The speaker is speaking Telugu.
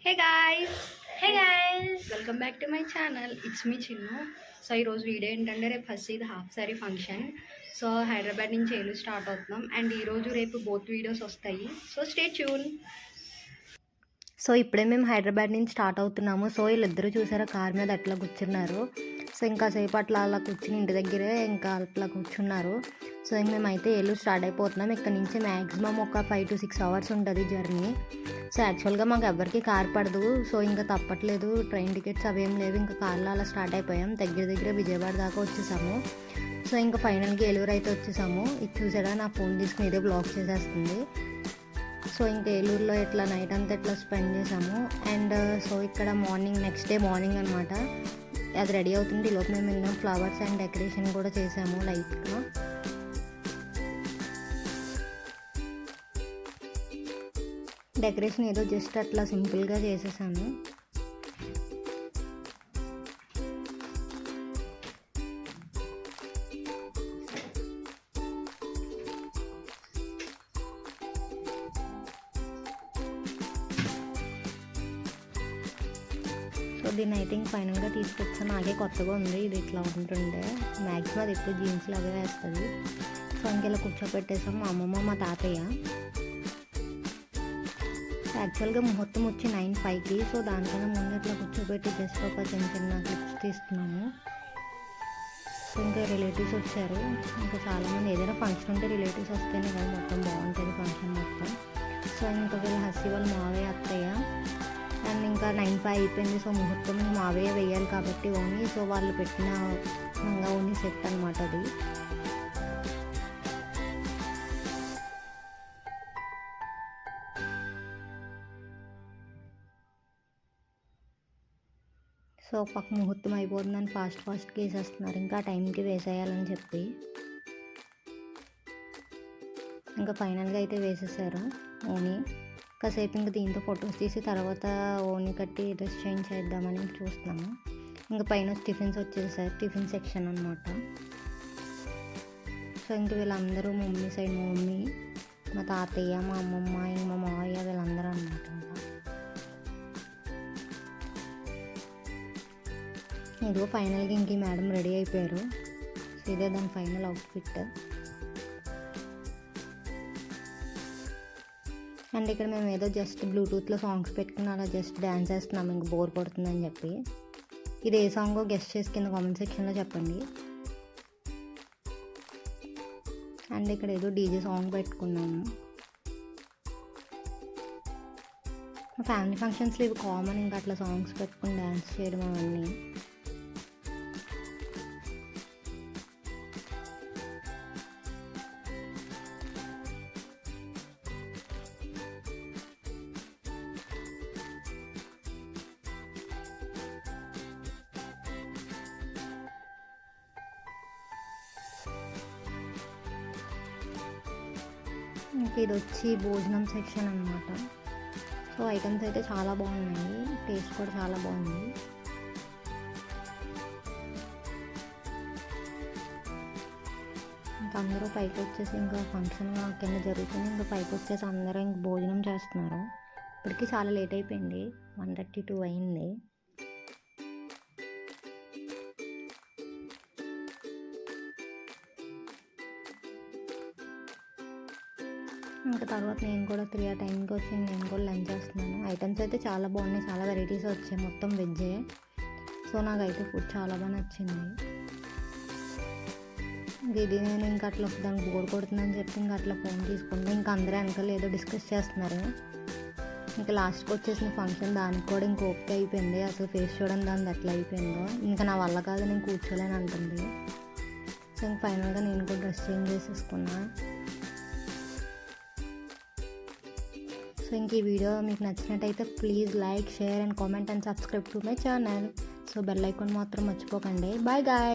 Hey guys hey guys welcome back to my channel. It's me Chinnu. So ఈరోజు వీడియో ఏంటంటే రేపు ఫస్ట్ ఇది half sorry function. So Hyderabad నుంచి ఏలు స్టార్ట్ అవుతున్నాం అండ్ ఈరోజు రేపు బోత్ వీడియోస్ వస్తాయి. So stay tune. సో ఇప్పుడే మేము హైదరాబాద్ నుంచి స్టార్ట్ అవుతున్నాము. సో వీళ్ళిద్దరూ చూసారా కార్ మీద అట్లా కూర్చున్నారు. సో ఇంకా సేపు అట్లా అలా కూర్చుని ఇంటి దగ్గరే ఇంకా అట్లా కూర్చున్నారు. సో ఇంక మేమైతే ఏలూరు స్టార్ట్ అయిపోతున్నాం. ఇక్కడ నుంచి మ్యాక్సిమం ఒక 5 to 6 hours ఉంటుంది జర్నీ. సో యాక్చువల్గా మాకు ఎవరికి కార్ పడదు. సో ఇంకా తప్పట్లేదు, ట్రైన్ టికెట్స్ అవేం లేవు, ఇంకా కార్లో అలా స్టార్ట్ అయిపోయాం. దగ్గర విజయవాడ దాకా వచ్చేసాము. సో ఇంకా ఫైనల్గా ఏలూరు అయితే వచ్చేసాము. ఇది చూసారా నా ఫోన్ తీసుకుని ఇదే బ్లాక్ చేసేస్తుంది. సో ఇంకా ఏలూరులో ఇట్లా నైట్ అంతా ఇట్లా స్పెండ్ చేసాము. అండ్ సో ఇక్కడ నెక్స్ట్ డే మార్నింగ్ అనమాట అది రెడీ అవుతుంది. ఈలోపు మేము ఇంకా ఫ్లవర్స్ అండ్ డెకరేషన్ కూడా చేసాము లైట్గా. డెకరేషన్ ఏదో జస్ట్ అట్లా సింపుల్గా చేసేసాను. సో దీన్ని అయితే ఇంక ఫైనల్గా తీసుకొచ్చాను. నాకే కొత్తగా ఉంది, ఇది ఇట్లా ఉంటుండే. మ్యాక్సిమం అది ఎప్పుడు జీన్స్లో అవే వేస్తుంది. సో ఇంకెలా కూర్చోపెట్టేసాం మా అమ్మమ్మ మా తాతయ్య. యాక్చువల్గా ముహూర్తం వచ్చి 9:05కి. సో దానికన్నా ముందు ఇట్లా కూర్చోబెట్టి జస్ట్ ఒక చిన్న క్లిప్స్ తీస్తున్నాము. సో ఇంకా రిలేటివ్స్ వచ్చారు. ఇంకా చాలామంది ఏదైనా ఫంక్షన్ ఉంటే రిలేటివ్స్ వస్తేనే కదా మొత్తం బాగుంటుంది ఫంక్షన్ మొత్తం. సో ఇంకా వీళ్ళు హస్సి వాళ్ళ మావయ్య అత్తయ్య. అండ్ ఇంకా 9:05 అయిపోయింది. సో ముహూర్తం మావయ్య వేయాలి కాబట్టి ఓన్లీ సో వాళ్ళు పెట్టిన ఓన్లీ సెట్ అనమాట అది. సో పక్క ముహూర్తం అయిపోతుందని ఫాస్ట్గా వేసేస్తున్నారు, ఇంకా టైంకి వేసేయాలని చెప్పి. ఇంకా ఫైనల్గా అయితే వేసేసారు ఓని. కాసేపు ఇంకా దీంతో ఫొటోస్ తీసి తర్వాత ఓని కట్టి డ్రెస్ చేంజ్ చేద్దామని చూస్తున్నాము. ఇంకా పైన టిఫిన్స్ వచ్చేసారు, టిఫిన్ సెక్షన్ అనమాట. సో ఇంక వీళ్ళందరూ మమ్మీ సైడ్ మా మమ్మీ, మా తాతయ్య, మా అమ్మమ్మ, ఇంక మా మావయ్య వీళ్ళందరూ అనమాట. ఇదిగో ఫైనల్గా ఇంక మేడం రెడీ అయిపోయారు. సో ఇదే దాని ఫైనల్ అవుట్ఫిట్. అండ్ ఇక్కడ మేము ఏదో జస్ట్ బ్లూటూత్లో సాంగ్స్ పెట్టుకుని అలా జస్ట్ డ్యాన్స్ చేస్తున్నాము, ఇంక బోర్ కొడుతుందని చెప్పి. ఇది ఏ సాంగో గెస్ట్ చేసి కింద కామెంట్ సెక్షన్లో చెప్పండి. అండ్ ఇక్కడ ఏదో డీజే సాంగ్ పెట్టుకున్నాము. ఫ్యామిలీ ఫంక్షన్స్లో ఇవి కామన్, ఇంకా అట్లా సాంగ్స్ పెట్టుకుని డ్యాన్స్ చేయడం అవన్నీ. ఇంకా ఇది వచ్చి భోజనం సెక్షన్ అనమాట. సో ఐటమ్స్ అయితే చాలా బాగున్నాయి, టేస్ట్ కూడా చాలా బాగుంది. ఇంకా అందరూ పైకి వచ్చేసి ఇంకా ఫంక్షన్ కింద జరుగుతుంది. ఇంకా పైకి వచ్చేసి అందరూ ఇంక భోజనం చేస్తున్నారు. ఇప్పటికీ చాలా లేట్ అయిపోయింది, 1:32 అయింది. ఇంకా తర్వాత నేను కూడా 3 ఆ టైంకి వచ్చి నేను కూడా లంచ్ చేస్తున్నాను. ఐటమ్స్ అయితే చాలా బాగున్నాయి, చాలా వెరైటీస్ వచ్చాయి, మొత్తం వెజ్జే. సో నాకైతే ఫుడ్ చాలా బాగా నచ్చింది. ఇది నేను ఇంకా అట్లా దానికి బోర్ కొడుతుందని చెప్పి ఇంకా అట్లా ఫోన్ తీసుకుంటే ఇంకా అందరూ వెనకాల ఏదో డిస్కస్ చేస్తున్నారు. ఇంకా లాస్ట్కి వచ్చేసిన ఫంక్షన్ దానికి కూడా ఇంక ఓపిక అయిపోయింది. అసలు ఫేస్ చూడండి దాన్ని ఎట్లా అయిపోయిందో. ఇంకా నా వల్ల కాదు, నేను కూర్చోలేని అంటుంది. సో ఇంక ఫైనల్గా నేను కూడా డ్రెస్ చేంజ్ చేసేసుకున్నా. సో ఇంక ఈ వీడియో మీకు నచ్చినట్టయితే please like, share and comment and subscribe to my channel. So bell icon మాత్రం మర్చిపోకండి. Bye guy.